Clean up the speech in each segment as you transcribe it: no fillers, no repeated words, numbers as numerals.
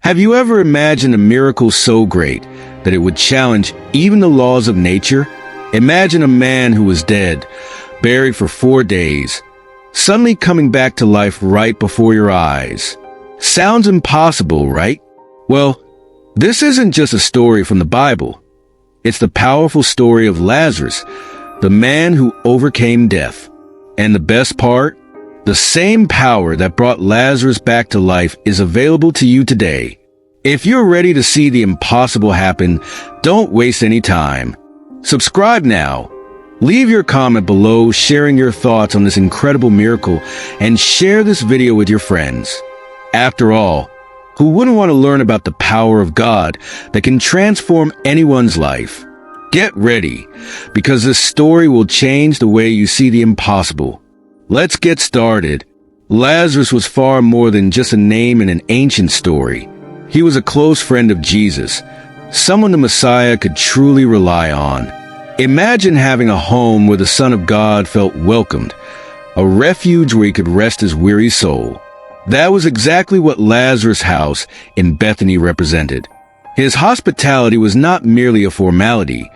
Have you ever imagined a miracle so great that it would challenge even the laws of nature? Imagine a man who was dead, buried for 4 days, suddenly coming back to life right before your eyes. Sounds impossible, right? Well, this isn't just a story from the Bible. It's the powerful story of Lazarus, the man who overcame death. And the best part? The same power that brought Lazarus back to life is available to you today. If you're ready to see the impossible happen, don't waste any time. Subscribe now. Leave your comment below sharing your thoughts on this incredible miracle and share this video with your friends. After all, who wouldn't want to learn about the power of God that can transform anyone's life? Get ready, because this story will change the way you see the impossible. Let's get started. Lazarus was far more than just a name in an ancient story. He was a close friend of Jesus, someone the Messiah could truly rely on. Imagine having a home where the Son of God felt welcomed, a refuge where he could rest his weary soul. That was exactly what Lazarus' house in Bethany represented. His hospitality was not merely a formality,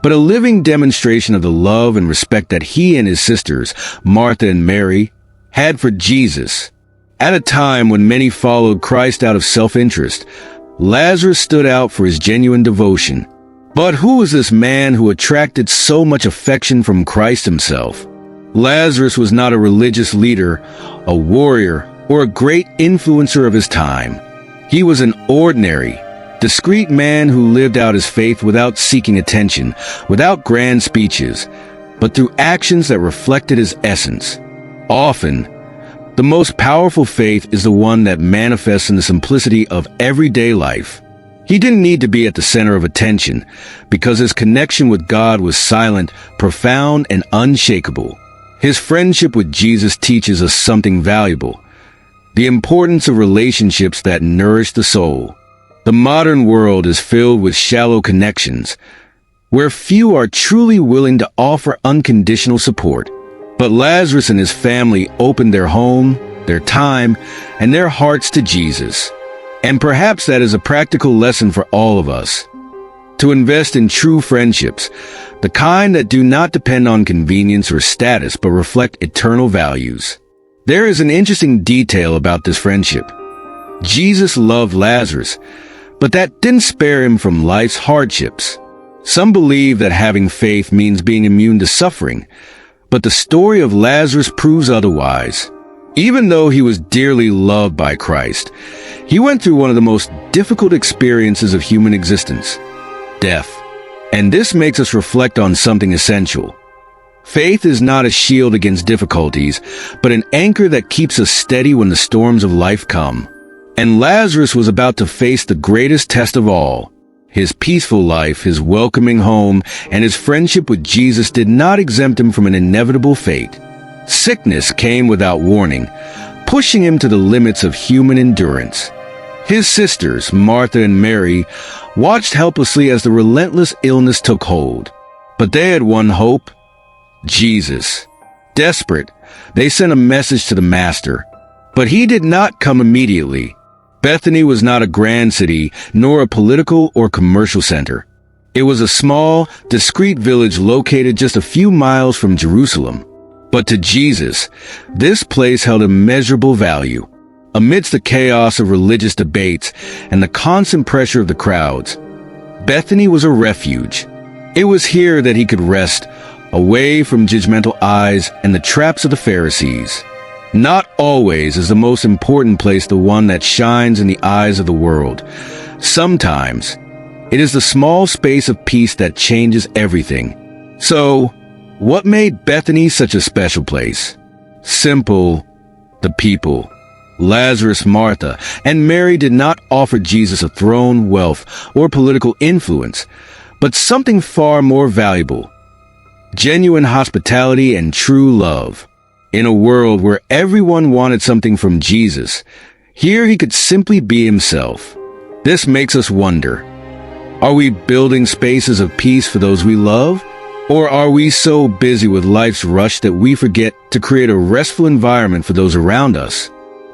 but a living demonstration of the love and respect that he and his sisters, Martha and Mary, had for Jesus. At a time when many followed Christ out of self-interest, Lazarus stood out for his genuine devotion. But who was this man who attracted so much affection from Christ himself? Lazarus was not a religious leader, a warrior, or a great influencer of his time. He was an ordinary, discreet man who lived out his faith without seeking attention, without grand speeches, but through actions that reflected his essence. Often, the most powerful faith is the one that manifests in the simplicity of everyday life. He didn't need to be at the center of attention because his connection with God was silent, profound, and unshakable. His friendship with Jesus teaches us something valuable: the importance of relationships that nourish the soul. The modern world is filled with shallow connections, where few are truly willing to offer unconditional support. But Lazarus and his family opened their home, their time, and their hearts to Jesus. And perhaps that is a practical lesson for all of us. To invest in true friendships, the kind that do not depend on convenience or status but reflect eternal values. There is an interesting detail about this friendship. Jesus loved Lazarus, but that didn't spare him from life's hardships. Some believe that having faith means being immune to suffering, but the story of Lazarus proves otherwise. Even though he was dearly loved by Christ, he went through one of the most difficult experiences of human existence: death. And this makes us reflect on something essential. Faith is not a shield against difficulties, but an anchor that keeps us steady when the storms of life come. And Lazarus was about to face the greatest test of all. His peaceful life, his welcoming home, and his friendship with Jesus did not exempt him from an inevitable fate. Sickness came without warning, pushing him to the limits of human endurance. His sisters, Martha and Mary, watched helplessly as the relentless illness took hold. But they had one hope: Jesus. Desperate, they sent a message to the Master. But he did not come immediately. Bethany was not a grand city, nor a political or commercial center. It was a small, discreet village located just a few miles from Jerusalem. But to Jesus, this place held immeasurable value. Amidst the chaos of religious debates and the constant pressure of the crowds, Bethany was a refuge. It was here that he could rest, away from judgmental eyes and the traps of the Pharisees. Not always is the most important place the one that shines in the eyes of the world. Sometimes, it is the small space of peace that changes everything. So, what made Bethany such a special place? Simple: the people. Lazarus, Martha, and Mary did not offer Jesus a throne, wealth, or political influence, but something far more valuable: genuine hospitality and true love. In a world where everyone wanted something from Jesus, here he could simply be himself. This makes us wonder: are we building spaces of peace for those we love? Or are we so busy with life's rush that we forget to create a restful environment for those around us?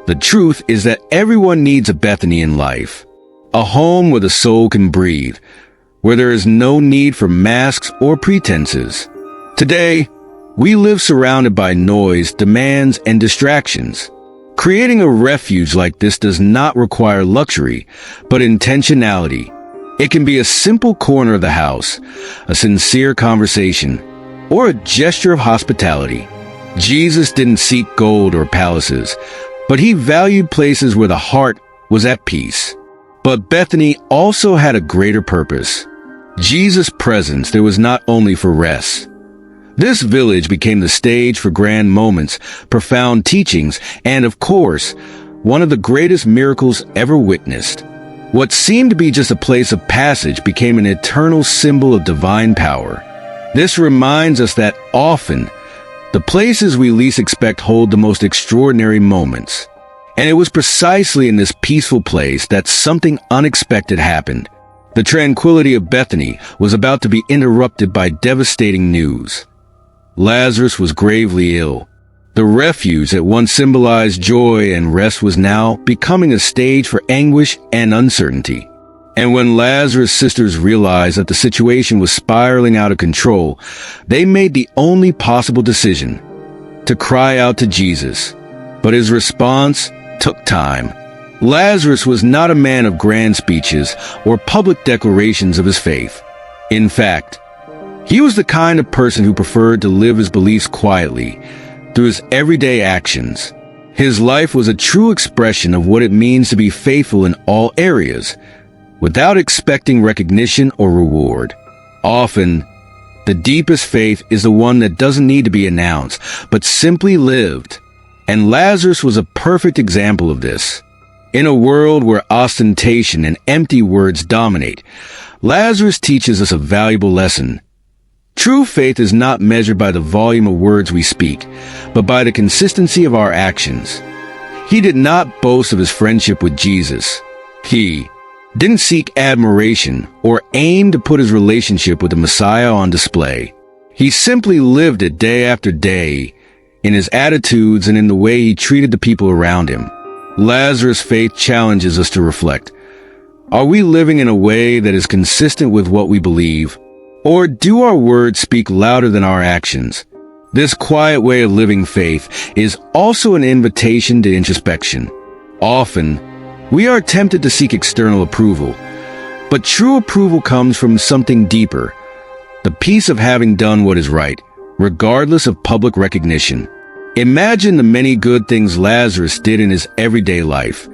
The truth is that everyone needs a Bethany in life. a home where the soul can breathe, where there is no need for masks or pretenses. Today, we live surrounded by noise, demands, and distractions. Creating a refuge like this does not require luxury, but intentionality. It can be a simple corner of the house, a sincere conversation, or a gesture of hospitality. Jesus didn't seek gold or palaces, but he valued places where the heart was at peace. But Bethany also had a greater purpose. Jesus' presence there was not only for rest. This village became the stage for grand moments, profound teachings, and of course, one of the greatest miracles ever witnessed. What seemed to be just a place of passage became an eternal symbol of divine power. This reminds us that often, the places we least expect hold the most extraordinary moments. And it was precisely in this peaceful place that something unexpected happened. The tranquility of Bethany was about to be interrupted by devastating news. Lazarus was gravely ill. The refuge that once symbolized joy and rest was now becoming a stage for anguish and uncertainty. And when Lazarus' sisters realized that the situation was spiraling out of control, they made the only possible decision: to cry out to Jesus. But his response took time. Lazarus was not a man of grand speeches or public declarations of his faith. In fact, he was the kind of person who preferred to live his beliefs quietly, through his everyday actions. His life was a true expression of what it means to be faithful in all areas, without expecting recognition or reward. Often, the deepest faith is the one that doesn't need to be announced, but simply lived. And Lazarus was a perfect example of this. In a world where ostentation and empty words dominate, Lazarus teaches us a valuable lesson. True faith is not measured by the volume of words we speak, but by the consistency of our actions. He did not boast of his friendship with Jesus. He didn't seek admiration or aim to put his relationship with the Messiah on display. He simply lived it day after day, in his attitudes and in the way he treated the people around him. Lazarus' faith challenges us to reflect. Are we living in a way that is consistent with what we believe? Or do our words speak louder than our actions? This quiet way of living faith is also an invitation to introspection. Often, we are tempted to seek external approval, but true approval comes from something deeper: the peace of having done what is right, regardless of public recognition. Imagine the many good things Lazarus did in his everyday life,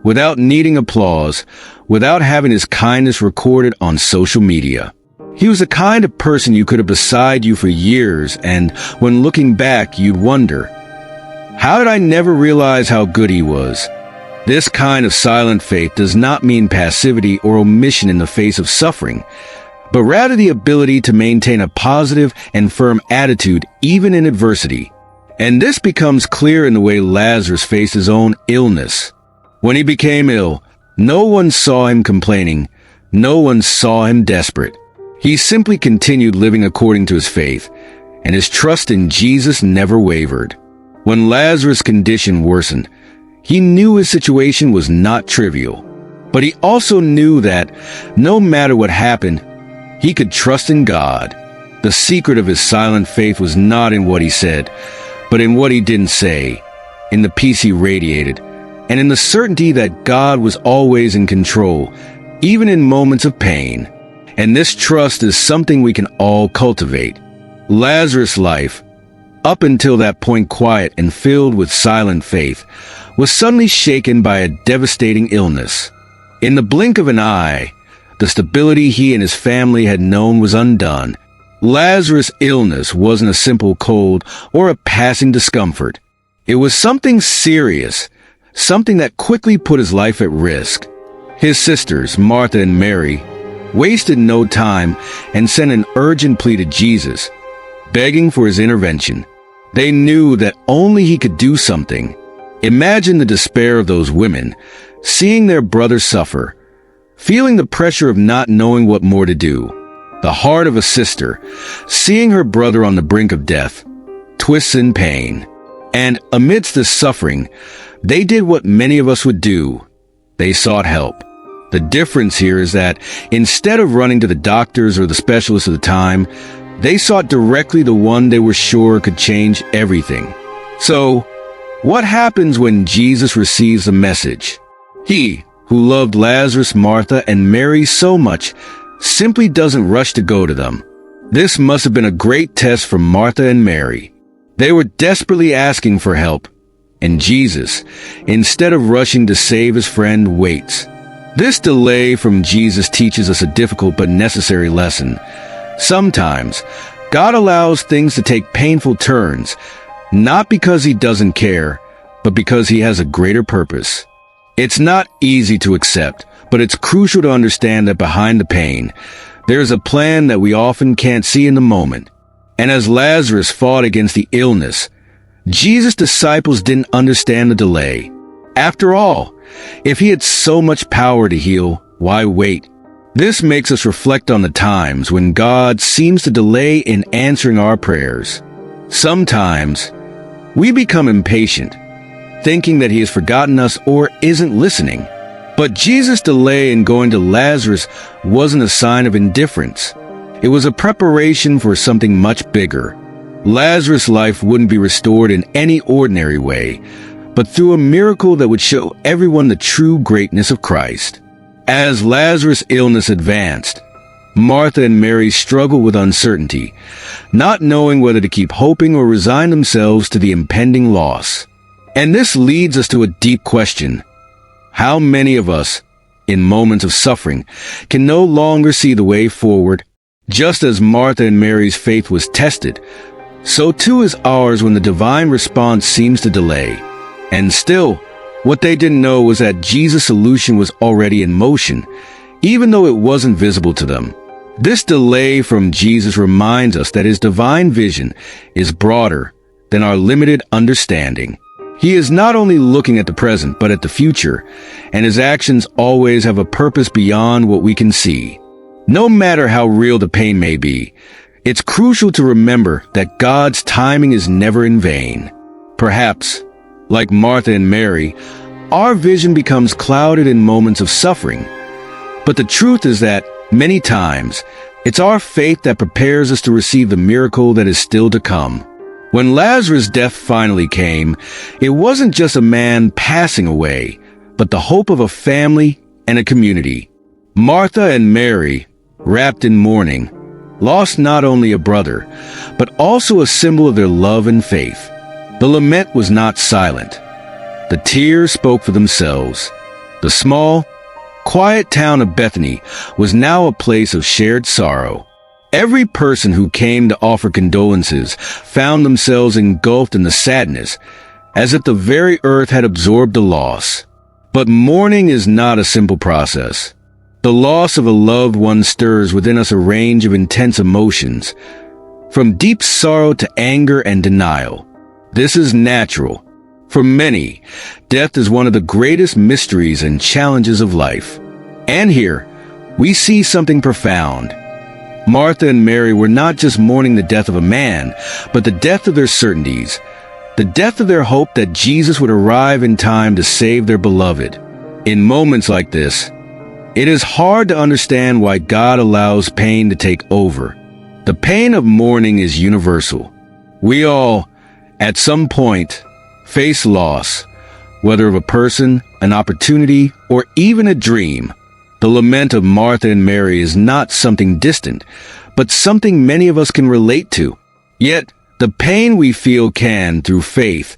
without needing applause, without having his kindness recorded on social media. He was the kind of person you could have beside you for years, and when looking back, you'd wonder, how did I never realize how good he was? This kind of silent faith does not mean passivity or omission in the face of suffering, but rather the ability to maintain a positive and firm attitude even in adversity. And this becomes clear in the way Lazarus faced his own illness. When he became ill, no one saw him complaining, no one saw him desperate. He simply continued living according to his faith, and his trust in Jesus never wavered. When Lazarus' condition worsened, he knew his situation was not trivial, but he also knew that, no matter what happened, he could trust in God. The secret of his silent faith was not in what he said, but in what he didn't say, in the peace he radiated, and in the certainty that God was always in control, even in moments of pain. And this trust is something we can all cultivate. Lazarus' life, up until that point quiet and filled with silent faith, was suddenly shaken by a devastating illness. In the blink of an eye, the stability he and his family had known was undone. Lazarus' illness wasn't a simple cold or a passing discomfort. It was something serious, something that quickly put his life at risk. His sisters, Martha and Mary, wasted no time and sent an urgent plea to Jesus, begging for his intervention. They knew that only he could do something. Imagine the despair of those women, seeing their brother suffer, feeling the pressure of not knowing what more to do. The heart of a sister, seeing her brother on the brink of death, twists in pain. And amidst this suffering, they did what many of us would do. They sought help. The difference here is that instead of running to the doctors or the specialists of the time, they sought directly the one they were sure could change everything. So, what happens when Jesus receives a message? He, who loved Lazarus, Martha, and Mary so much, simply doesn't rush to go to them. This must have been a great test for Martha and Mary. They were desperately asking for help, and Jesus, instead of rushing to save his friend, waits. This delay from Jesus teaches us a difficult but necessary lesson. Sometimes, God allows things to take painful turns, not because he doesn't care, but because he has a greater purpose. It's not easy to accept, but it's crucial to understand that behind the pain, there's a plan that we often can't see in the moment. And as Lazarus fought against the illness, Jesus' disciples didn't understand the delay. After all, if he had so much power to heal, why wait? This makes us reflect on the times when God seems to delay in answering our prayers. Sometimes, we become impatient, thinking that he has forgotten us or isn't listening. But Jesus' delay in going to Lazarus wasn't a sign of indifference. It was a preparation for something much bigger. Lazarus' life wouldn't be restored in any ordinary way, but through a miracle that would show everyone the true greatness of Christ. As Lazarus' illness advanced, Martha and Mary struggled with uncertainty, not knowing whether to keep hoping or resign themselves to the impending loss. And this leads us to a deep question. How many of us, in moments of suffering, can no longer see the way forward? Just as Martha and Mary's faith was tested, so too is ours when the divine response seems to delay. And still, what they didn't know was that Jesus' solution was already in motion, even though it wasn't visible to them. This delay from Jesus reminds us that his divine vision is broader than our limited understanding. He is not only looking at the present, but at the future, and his actions always have a purpose beyond what we can see. No matter how real the pain may be, it's crucial to remember that God's timing is never in vain. Perhaps, like Martha and Mary, our vision becomes clouded in moments of suffering. But the truth is that, many times, it's our faith that prepares us to receive the miracle that is still to come. When Lazarus' death finally came, it wasn't just a man passing away, but the hope of a family and a community. Martha and Mary, wrapped in mourning, lost not only a brother, but also a symbol of their love and faith. The lament was not silent. The tears spoke for themselves. The small, quiet town of Bethany was now a place of shared sorrow. Every person who came to offer condolences found themselves engulfed in the sadness, as if the very earth had absorbed the loss. But mourning is not a simple process. The loss of a loved one stirs within us a range of intense emotions, from deep sorrow to anger and denial. This is natural. For many, death is one of the greatest mysteries and challenges of life. And here, we see something profound. Martha and Mary were not just mourning the death of a man, but the death of their certainties, the death of their hope that Jesus would arrive in time to save their beloved. In moments like this, it is hard to understand why God allows pain to take over. The pain of mourning is universal. We all, at some point, face loss, whether of a person, an opportunity, or even a dream. The lament of Martha and Mary is not something distant, but something many of us can relate to. Yet, the pain we feel can, through faith,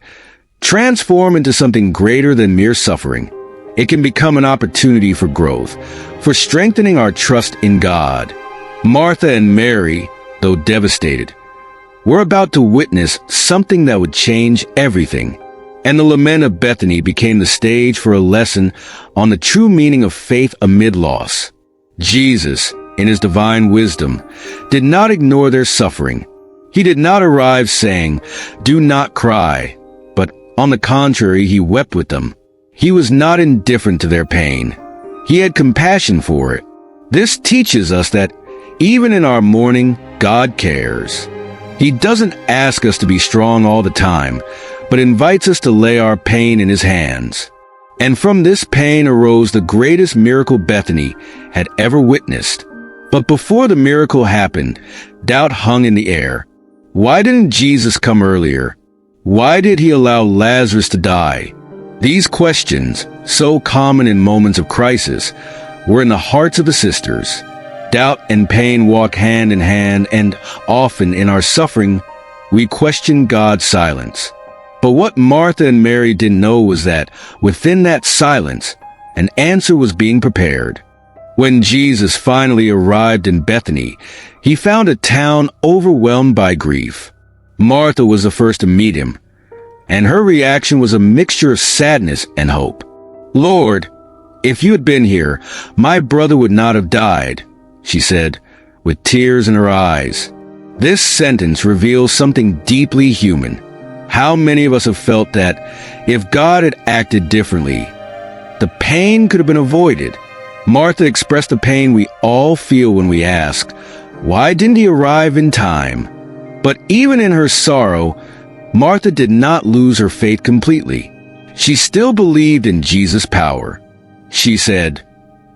transform into something greater than mere suffering. It can become an opportunity for growth, for strengthening our trust in God. Martha and Mary, though devastated, were about to witness something that would change everything. And the lament of Bethany became the stage for a lesson on the true meaning of faith amid loss. Jesus, in his divine wisdom, did not ignore their suffering. He did not arrive saying, "Do not cry," but on the contrary, he wept with them. He was not indifferent to their pain. He had compassion for it. This teaches us that even in our mourning, God cares. He doesn't ask us to be strong all the time, but invites us to lay our pain in his hands. And from this pain arose the greatest miracle Bethany had ever witnessed. But before the miracle happened, doubt hung in the air. Why didn't Jesus come earlier? Why did he allow Lazarus to die? These questions, so common in moments of crisis, were in the hearts of the sisters. Doubt and pain walk hand in hand, and often in our suffering, we question God's silence. But what Martha and Mary didn't know was that within that silence, an answer was being prepared. When Jesus finally arrived in Bethany, he found a town overwhelmed by grief. Martha was the first to meet him, and her reaction was a mixture of sadness and hope. "Lord, if you had been here, my brother would not have died," she said, with tears in her eyes. This sentence reveals something deeply human. How many of us have felt that if God had acted differently, the pain could have been avoided? Martha expressed the pain we all feel when we ask, why didn't he arrive in time? But even in her sorrow, Martha did not lose her faith completely. She still believed in Jesus' power. She said,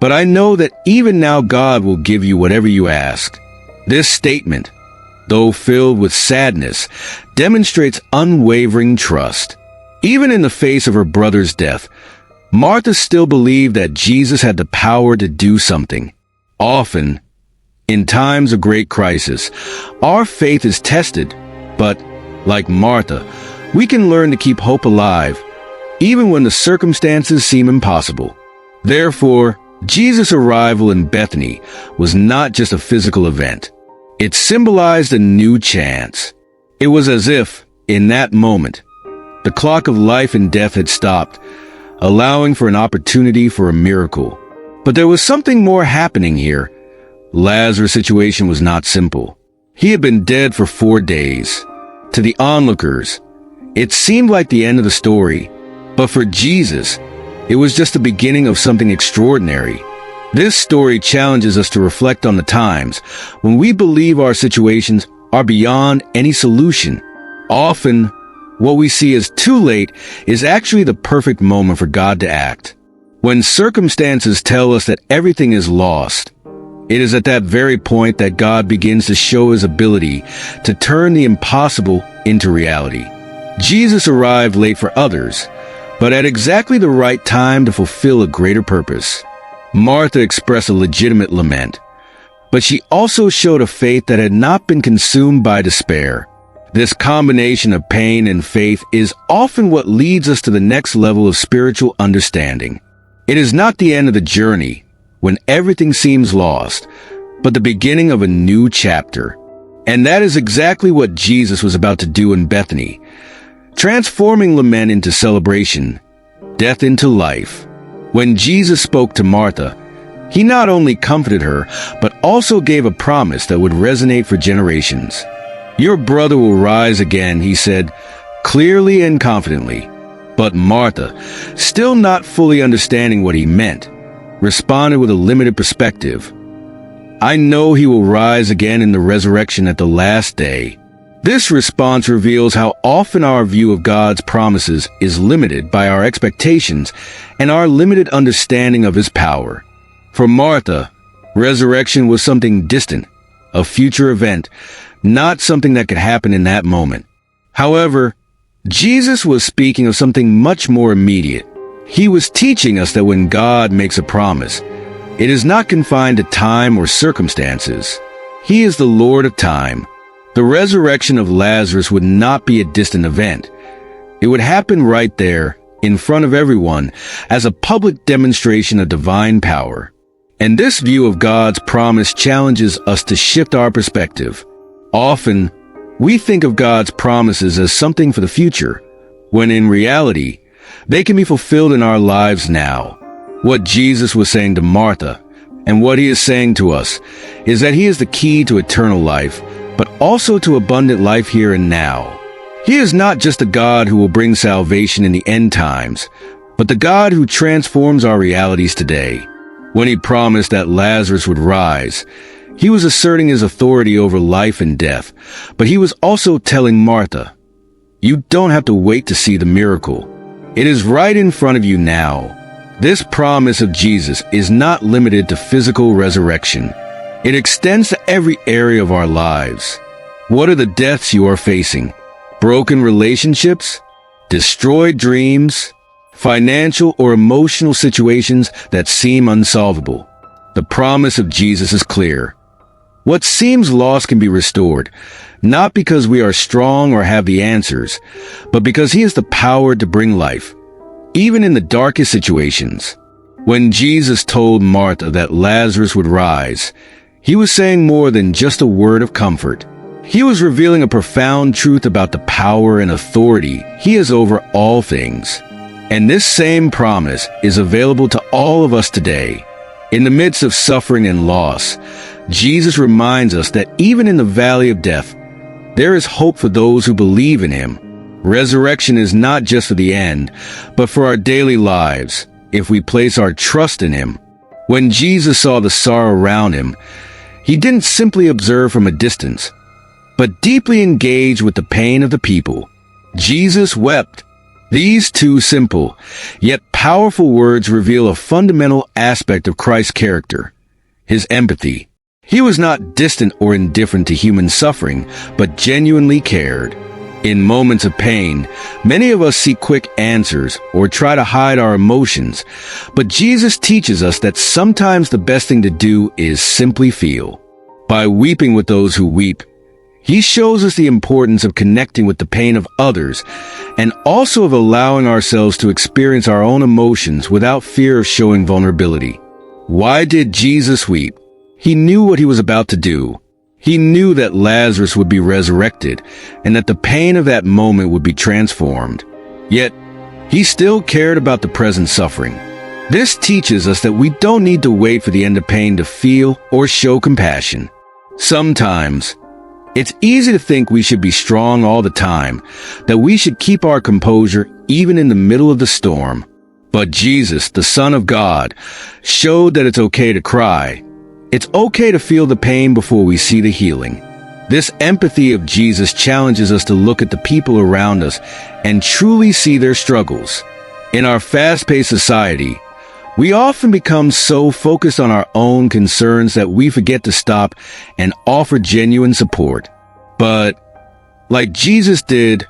"But I know that even now God will give you whatever you ask." This statement, though filled with sadness, demonstrates unwavering trust. Even in the face of her brother's death, Martha still believed that Jesus had the power to do something. Often, in times of great crisis, our faith is tested, but, like Martha, we can learn to keep hope alive, even when the circumstances seem impossible. Therefore, Jesus' arrival in Bethany was not just a physical event. It symbolized a new chance. It was as if, in that moment, the clock of life and death had stopped, allowing for an opportunity for a miracle. But there was something more happening here. Lazarus' situation was not simple. He had been dead for 4 days. To the onlookers, it seemed like the end of the story. But for Jesus, it was just the beginning of something extraordinary. This story challenges us to reflect on the times when we believe our situations are beyond any solution. Often, what we see as too late is actually the perfect moment for God to act. When circumstances tell us that everything is lost, it is at that very point that God begins to show his ability to turn the impossible into reality. Jesus arrived late for others, but at exactly the right time to fulfill a greater purpose. Martha expressed a legitimate lament, but she also showed a faith that had not been consumed by despair. This combination of pain and faith is often what leads us to the next level of spiritual understanding. It is not the end of the journey, when everything seems lost, but the beginning of a new chapter. And that is exactly what Jesus was about to do in Bethany, transforming lament into celebration, death into life. When Jesus spoke to Martha, he not only comforted her, but also gave a promise that would resonate for generations. "Your brother will rise again," he said, clearly and confidently. But Martha, still not fully understanding what he meant, responded with a limited perspective. "I know he will rise again in the resurrection at the last day." This response reveals how often our view of God's promises is limited by our expectations and our limited understanding of his power. For Martha, resurrection was something distant, a future event, not something that could happen in that moment. However, Jesus was speaking of something much more immediate. He was teaching us that when God makes a promise, it is not confined to time or circumstances. He is the Lord of time. The resurrection of Lazarus would not be a distant event. It would happen right there, in front of everyone, as a public demonstration of divine power. And this view of God's promise challenges us to shift our perspective. Often, we think of God's promises as something for the future, when in reality, they can be fulfilled in our lives now. What Jesus was saying to Martha, and what he is saying to us, is that he is the key to eternal life, but also to abundant life here and now. He is not just a God who will bring salvation in the end times, but the God who transforms our realities today. When he promised that Lazarus would rise, he was asserting his authority over life and death, but he was also telling Martha, "You don't have to wait to see the miracle. It is right in front of you now. This promise of Jesus is not limited to physical resurrection. It extends to every area of our lives. What are the deaths you are facing? Broken relationships? Destroyed dreams? Financial or emotional situations that seem unsolvable? The promise of Jesus is clear. What seems lost can be restored, not because we are strong or have the answers, but because He has the power to bring life, even in the darkest situations. When Jesus told Martha that Lazarus would rise, He was saying more than just a word of comfort. He was revealing a profound truth about the power and authority He has over all things. And this same promise is available to all of us today. In the midst of suffering and loss, Jesus reminds us that even in the valley of death, there is hope for those who believe in Him. Resurrection is not just for the end, but for our daily lives, if we place our trust in Him. When Jesus saw the sorrow around Him, He didn't simply observe from a distance, but deeply engaged with the pain of the people. Jesus wept. These two simple, yet powerful words reveal a fundamental aspect of Christ's character: His empathy. He was not distant or indifferent to human suffering, but genuinely cared. In moments of pain, many of us seek quick answers or try to hide our emotions, but Jesus teaches us that sometimes the best thing to do is simply feel. By weeping with those who weep, He shows us the importance of connecting with the pain of others and also of allowing ourselves to experience our own emotions without fear of showing vulnerability. Why did Jesus weep? He knew what He was about to do. He knew that Lazarus would be resurrected and that the pain of that moment would be transformed. Yet, He still cared about the present suffering. This teaches us that we don't need to wait for the end of pain to feel or show compassion. Sometimes, it's easy to think we should be strong all the time, that we should keep our composure even in the middle of the storm. But Jesus, the Son of God, showed that it's okay to cry. It's okay to feel the pain before we see the healing. This empathy of Jesus challenges us to look at the people around us and truly see their struggles. In our fast-paced society, we often become so focused on our own concerns that we forget to stop and offer genuine support. But, like Jesus did,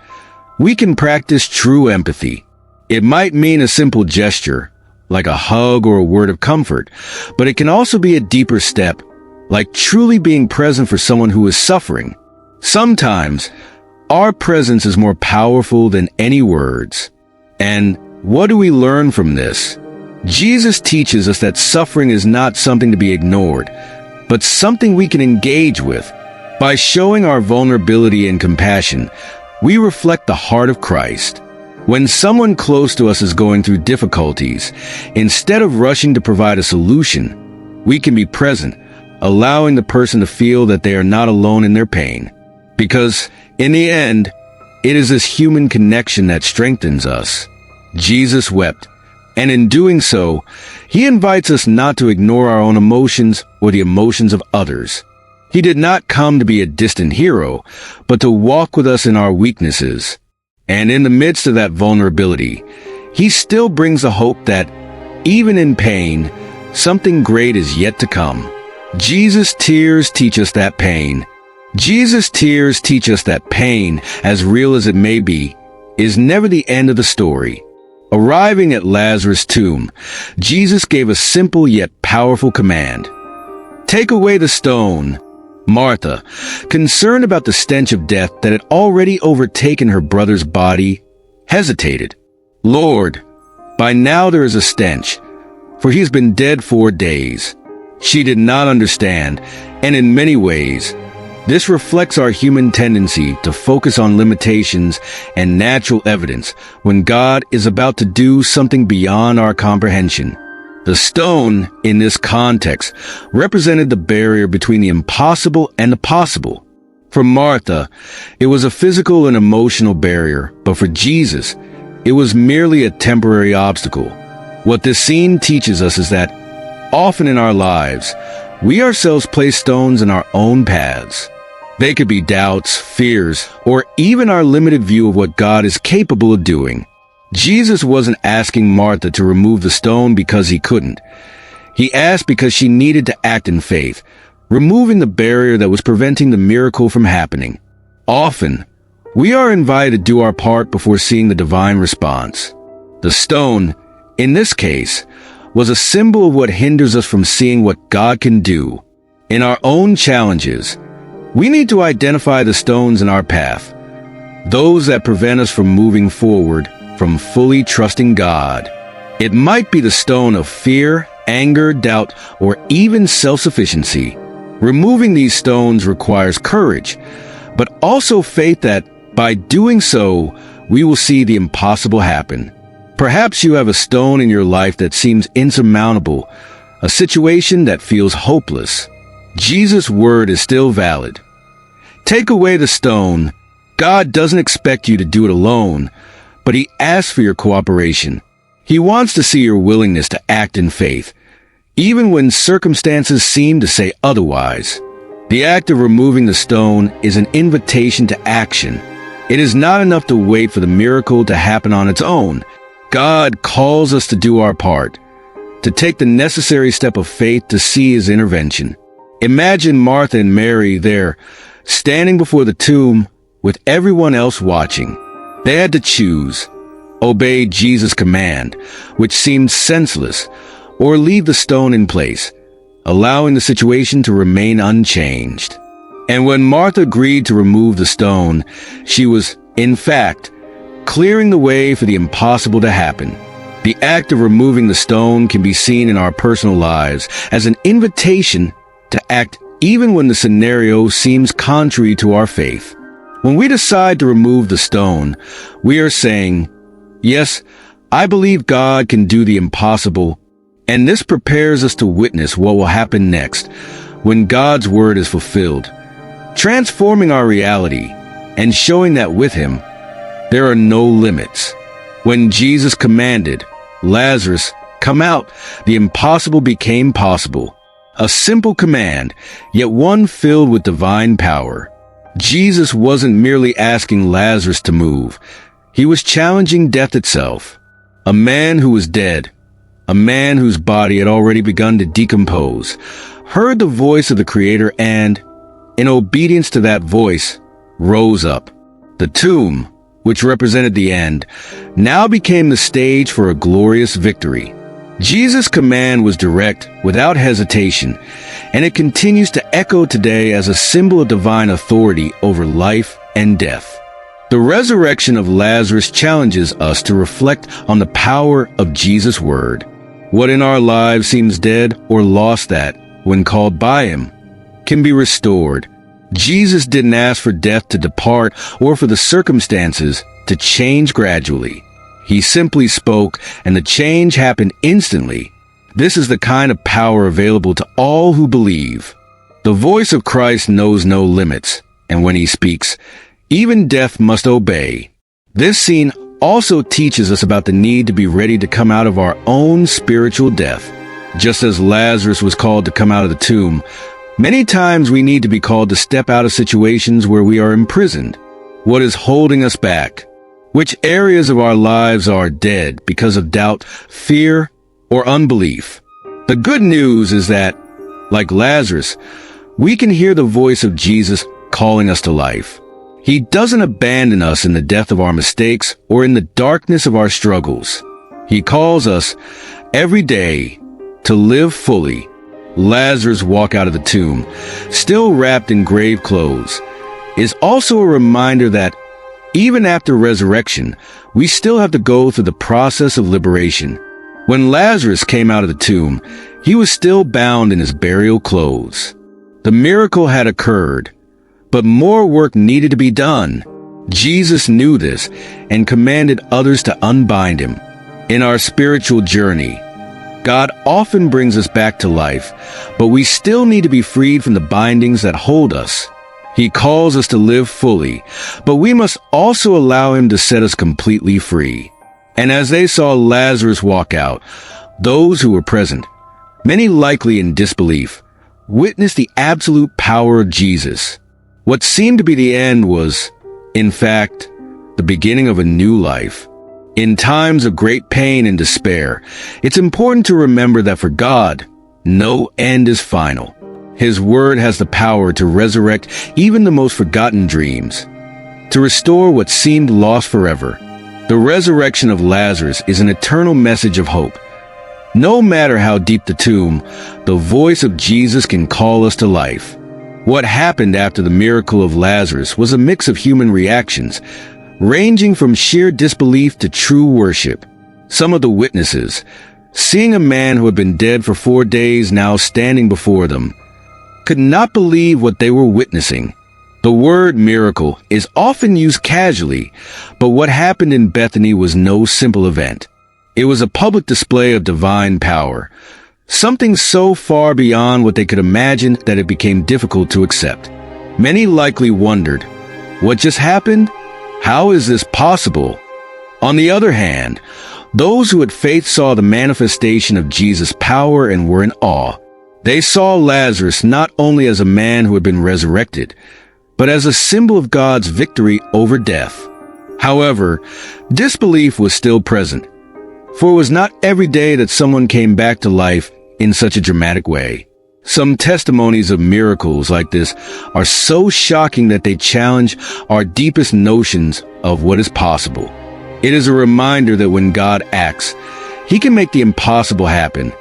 we can practice true empathy. It might mean a simple gesture, like a hug or a word of comfort, but it can also be a deeper step, like truly being present for someone who is suffering. Sometimes, our presence is more powerful than any words. And what do we learn from this? Jesus teaches us that suffering is not something to be ignored, but something we can engage with. By showing our vulnerability and compassion, we reflect the heart of Christ. When someone close to us is going through difficulties, instead of rushing to provide a solution, we can be present, allowing the person to feel that they are not alone in their pain. Because, in the end, it is this human connection that strengthens us. Jesus wept, and in doing so, He invites us not to ignore our own emotions or the emotions of others. He did not come to be a distant hero, but to walk with us in our weaknesses. And in the midst of that vulnerability, He still brings a hope that, even in pain, something great is yet to come. Jesus' tears teach us that pain. Jesus' tears teach us that pain, as real as it may be, is never the end of the story. Arriving at Lazarus' tomb, Jesus gave a simple yet powerful command. Take away the stone. Martha, concerned about the stench of death that had already overtaken her brother's body, hesitated. Lord, by now there is a stench, for he has been dead 4 days. She did not understand, and in many ways, this reflects our human tendency to focus on limitations and natural evidence when God is about to do something beyond our comprehension. The stone, in this context, represented the barrier between the impossible and the possible. For Martha, it was a physical and emotional barrier, but for Jesus, it was merely a temporary obstacle. What this scene teaches us is that, often in our lives, we ourselves place stones in our own paths. They could be doubts, fears, or even our limited view of what God is capable of doing. Jesus wasn't asking Martha to remove the stone because he couldn't. He asked because she needed to act in faith, removing the barrier that was preventing the miracle from happening. Often, we are invited to do our part before seeing the divine response. The stone, in this case, was a symbol of what hinders us from seeing what God can do. In our own challenges, we need to identify the stones in our path, those that prevent us from moving forward, from fully trusting God. It might be the stone of fear, anger, doubt, or even self-sufficiency. Removing these stones requires courage, but also faith that, by doing so, we will see the impossible happen. Perhaps you have a stone in your life that seems insurmountable, a situation that feels hopeless. Jesus' word is still valid. Take away the stone. God doesn't expect you to do it alone, but He asks for your cooperation. He wants to see your willingness to act in faith, even when circumstances seem to say otherwise. The act of removing the stone is an invitation to action. It is not enough to wait for the miracle to happen on its own. God calls us to do our part, to take the necessary step of faith to see His intervention. Imagine Martha and Mary there, standing before the tomb with everyone else watching. They had to choose, obey Jesus' command, which seemed senseless, or leave the stone in place, allowing the situation to remain unchanged. And when Martha agreed to remove the stone, she was, in fact, clearing the way for the impossible to happen. The act of removing the stone can be seen in our personal lives as an invitation to act even when the scenario seems contrary to our faith. When we decide to remove the stone, we are saying, "Yes, I believe God can do the impossible," and this prepares us to witness what will happen next when God's word is fulfilled, transforming our reality and showing that with Him, there are no limits. When Jesus commanded, "Lazarus, come out," the impossible became possible. A simple command, yet one filled with divine power. Jesus wasn't merely asking Lazarus to move. He was challenging death itself. A man who was dead, a man whose body had already begun to decompose, heard the voice of the Creator and, in obedience to that voice, rose up. The tomb, which represented the end, now became the stage for a glorious victory. Jesus' command was direct, without hesitation, and it continues to echo today as a symbol of divine authority over life and death. The resurrection of Lazarus challenges us to reflect on the power of Jesus' word. What in our lives seems dead or lost that, when called by Him, can be restored. Jesus didn't ask for death to depart or for the circumstances to change gradually. He simply spoke, and the change happened instantly. This is the kind of power available to all who believe. The voice of Christ knows no limits, and when He speaks, even death must obey. This scene also teaches us about the need to be ready to come out of our own spiritual death. Just as Lazarus was called to come out of the tomb, many times we need to be called to step out of situations where we are imprisoned. What is holding us back? Which areas of our lives are dead because of doubt, fear, or unbelief? The good news is that, like Lazarus, we can hear the voice of Jesus calling us to life. He doesn't abandon us in the death of our mistakes or in the darkness of our struggles. He calls us every day to live fully. Lazarus' walk out of the tomb, still wrapped in grave clothes, is also a reminder that even after resurrection, we still have to go through the process of liberation. When Lazarus came out of the tomb, he was still bound in his burial clothes. The miracle had occurred, but more work needed to be done. Jesus knew this and commanded others to unbind him. In our spiritual journey, God often brings us back to life, but we still need to be freed from the bindings that hold us. He calls us to live fully, but we must also allow Him to set us completely free. And as they saw Lazarus walk out, those who were present, many likely in disbelief, witnessed the absolute power of Jesus. What seemed to be the end was, in fact, the beginning of a new life. In times of great pain and despair, it's important to remember that for God, no end is final. His word has the power to resurrect even the most forgotten dreams, to restore what seemed lost forever. The resurrection of Lazarus is an eternal message of hope. No matter how deep the tomb, the voice of Jesus can call us to life. What happened after the miracle of Lazarus was a mix of human reactions, ranging from sheer disbelief to true worship. Some of the witnesses, seeing a man who had been dead for 4 days now standing before them, could not believe what they were witnessing. The word miracle is often used casually, but what happened in Bethany was no simple event. It was a public display of divine power, something so far beyond what they could imagine that it became difficult to accept. Many likely wondered, what just happened? How is this possible? On the other hand, those who had faith saw the manifestation of Jesus' power and were in awe. They saw Lazarus not only as a man who had been resurrected, but as a symbol of God's victory over death. However, disbelief was still present, for it was not every day that someone came back to life in such a dramatic way. Some testimonies of miracles like this are so shocking that they challenge our deepest notions of what is possible. It is a reminder that when God acts, He can make the impossible happen,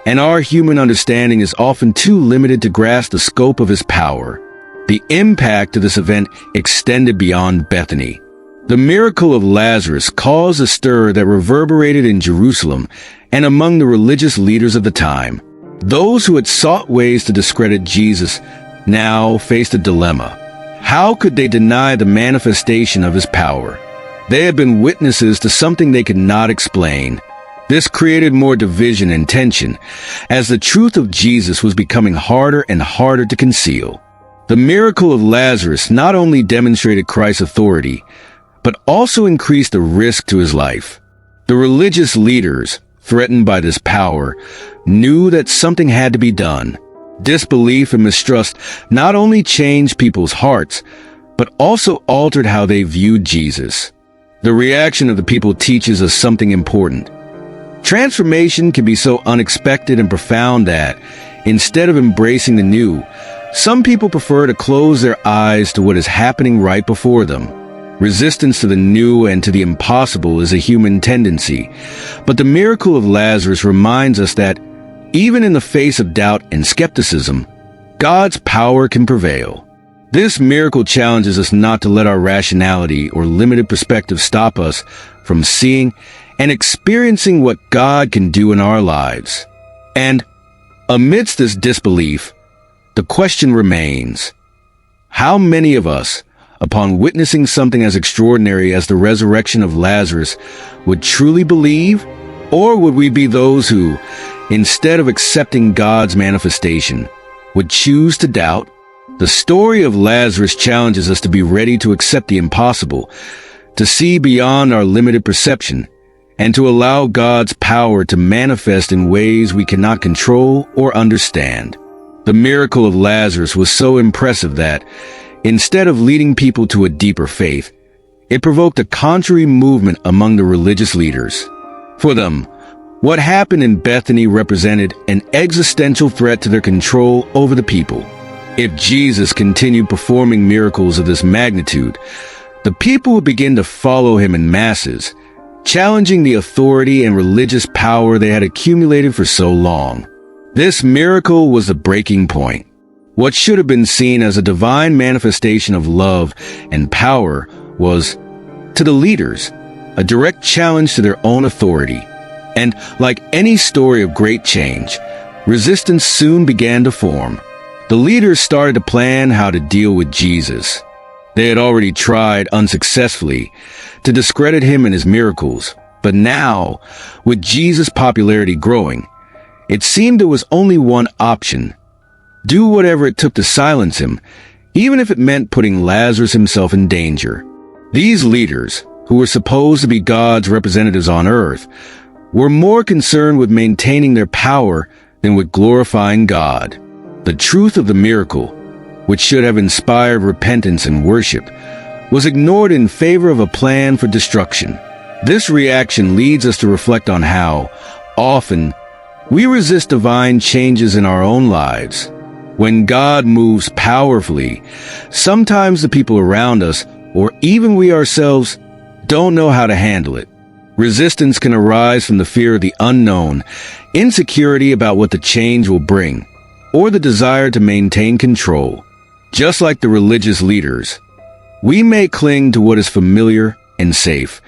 and our human understanding is often too limited to grasp the scope of His power. The impact of this event extended beyond Bethany. The miracle of Lazarus caused a stir that reverberated in Jerusalem and among the religious leaders of the time. Those who had sought ways to discredit Jesus now faced a dilemma. How could they deny the manifestation of His power? They had been witnesses to something they could not explain. This created more division and tension, as the truth of Jesus was becoming harder and harder to conceal. The miracle of Lazarus not only demonstrated Christ's authority, but also increased the risk to his life. The religious leaders, threatened by this power, knew that something had to be done. Disbelief and mistrust not only changed people's hearts, but also altered how they viewed Jesus. The reaction of the people teaches us something important. Transformation can be so unexpected and profound that, instead of embracing the new, some people prefer to close their eyes to what is happening right before them. Resistance to the new and to the impossible is a human tendency, but the miracle of Lazarus reminds us that, even in the face of doubt and skepticism, God's power can prevail. This miracle challenges us not to let our rationality or limited perspective stop us from seeing and experiencing what God can do in our lives. And amidst this disbelief, the question remains, how many of us, upon witnessing something as extraordinary as the resurrection of Lazarus, would truly believe? Or would we be those who, instead of accepting God's manifestation, would choose to doubt? The story of Lazarus challenges us to be ready to accept the impossible, to see beyond our limited perception, and to allow God's power to manifest in ways we cannot control or understand. The miracle of Lazarus was so impressive that, instead of leading people to a deeper faith, it provoked a contrary movement among the religious leaders. For them, what happened in Bethany represented an existential threat to their control over the people. If Jesus continued performing miracles of this magnitude, the people would begin to follow him in masses, challenging the authority and religious power they had accumulated for so long. This miracle was the breaking point. What should have been seen as a divine manifestation of love and power was, to the leaders, a direct challenge to their own authority. And like any story of great change, resistance soon began to form. The leaders started to plan how to deal with Jesus. They had already tried unsuccessfully to discredit him and his miracles, but now, with Jesus' popularity growing, it seemed there was only one option: do whatever it took to silence him, even if it meant putting Lazarus himself in danger. These leaders, who were supposed to be God's representatives on earth, were more concerned with maintaining their power than with glorifying God. The truth of the miracle, which should have inspired repentance and worship, was ignored in favor of a plan for destruction. This reaction leads us to reflect on how often we resist divine changes in our own lives. When God moves powerfully, sometimes the people around us, or even we ourselves, don't know how to handle it. Resistance can arise from the fear of the unknown, insecurity about what the change will bring, or the desire to maintain control. Just like the religious leaders, we may cling to what is familiar and safe,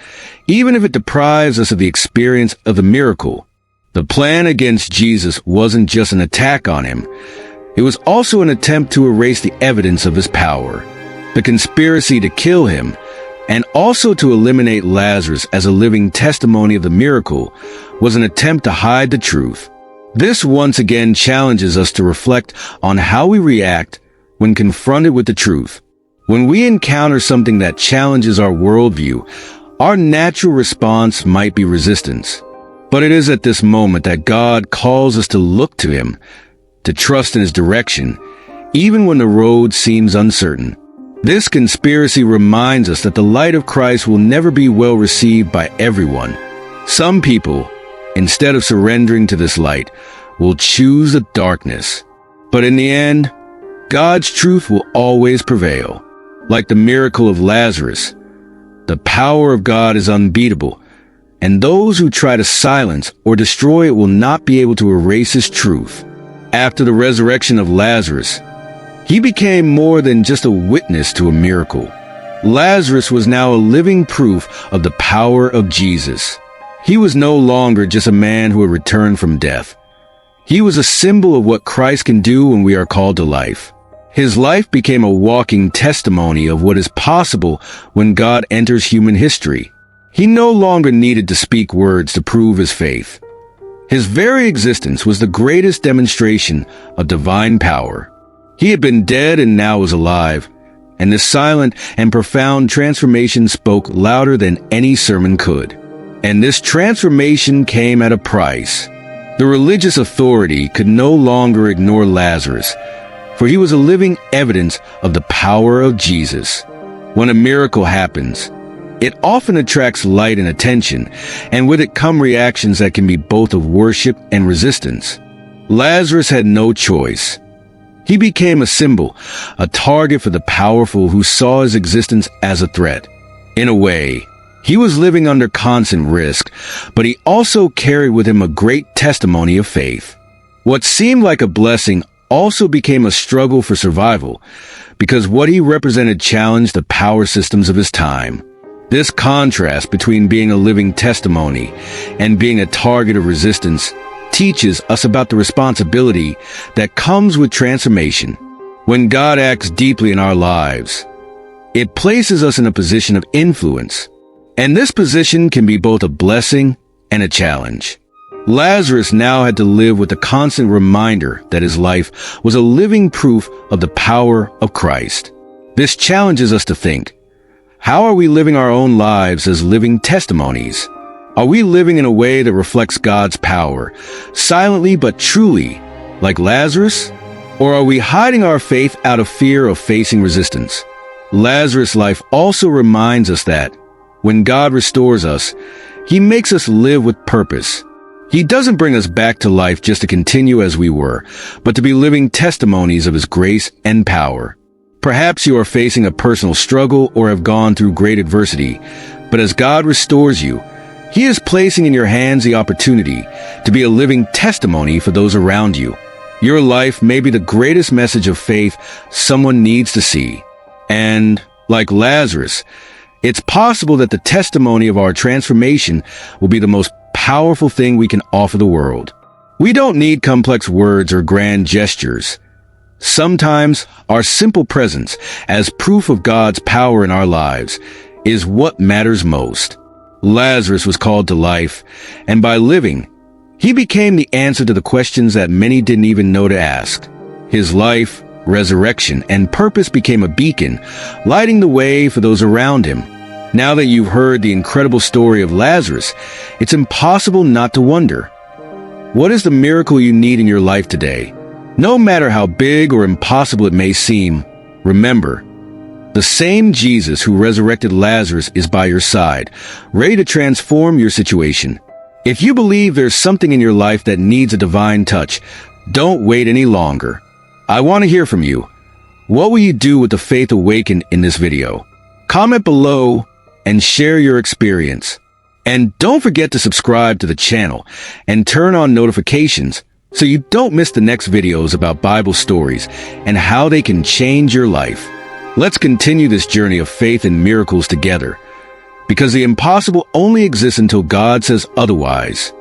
even if it deprives us of the experience of the miracle. The plan against Jesus wasn't just an attack on him. It was also an attempt to erase the evidence of his power, the conspiracy to kill him, and also to eliminate Lazarus as a living testimony of the miracle was an attempt to hide the truth. This once again challenges us to reflect on how we react when confronted with the truth. When we encounter something that challenges our worldview, our natural response might be resistance. But it is at this moment that God calls us to look to him, to trust in his direction, even when the road seems uncertain. This conspiracy reminds us that the light of Christ will never be well received by everyone. Some people, instead of surrendering to this light, will choose the darkness. But in the end, God's truth will always prevail. Like the miracle of Lazarus, the power of God is unbeatable, and those who try to silence or destroy it will not be able to erase his truth. After the resurrection of Lazarus, he became more than just a witness to a miracle. Lazarus was now a living proof of the power of Jesus. He was no longer just a man who had returned from death. He was a symbol of what Christ can do when we are called to life. His life became a walking testimony of what is possible when God enters human history. He no longer needed to speak words to prove his faith. His very existence was the greatest demonstration of divine power. He had been dead and now was alive, and this silent and profound transformation spoke louder than any sermon could. And this transformation came at a price. The religious authority could no longer ignore Lazarus, for he was a living evidence of the power of Jesus. When a miracle happens, it often attracts light and attention, and with it come reactions that can be both of worship and resistance. Lazarus had no choice. He became a symbol, a target for the powerful who saw his existence as a threat. In a way, he was living under constant risk, but he also carried with him a great testimony of faith. What seemed like a blessing also became a struggle for survival, because what he represented challenged the power systems of his time. This contrast between being a living testimony and being a target of resistance teaches us about the responsibility that comes with transformation. When God acts deeply in our lives, it places us in a position of influence, and this position can be both a blessing and a challenge. Lazarus now had to live with the constant reminder that his life was a living proof of the power of Christ. This challenges us to think, how are we living our own lives as living testimonies? Are we living in a way that reflects God's power, silently but truly, like Lazarus? Or are we hiding our faith out of fear of facing resistance? Lazarus' life also reminds us that, when God restores us, he makes us live with purpose. He doesn't bring us back to life just to continue as we were, but to be living testimonies of his grace and power. Perhaps you are facing a personal struggle or have gone through great adversity, but as God restores you, he is placing in your hands the opportunity to be a living testimony for those around you. Your life may be the greatest message of faith someone needs to see. And, like Lazarus, it's possible that the testimony of our transformation will be the most powerful thing we can offer the world. We don't need complex words or grand gestures. Sometimes our simple presence as proof of God's power in our lives is what matters most. Lazarus was called to life, and by living, he became the answer to the questions that many didn't even know to ask. His life, resurrection, and purpose became a beacon, lighting the way for those around him. Now that you've heard the incredible story of Lazarus, it's impossible not to wonder, what is the miracle you need in your life today? No matter how big or impossible it may seem, remember, The same Jesus who resurrected Lazarus is by your side, ready to transform your situation. If you believe there's something in your life that needs a divine touch, don't wait any longer. I want to hear from you. What will you do with the faith awakened in this video? Comment below and share your experience. And don't forget to subscribe to the channel and turn on notifications so you don't miss the next videos about Bible stories and how they can change your life. Let's continue this journey of faith and miracles together, because the impossible only exists until God says otherwise.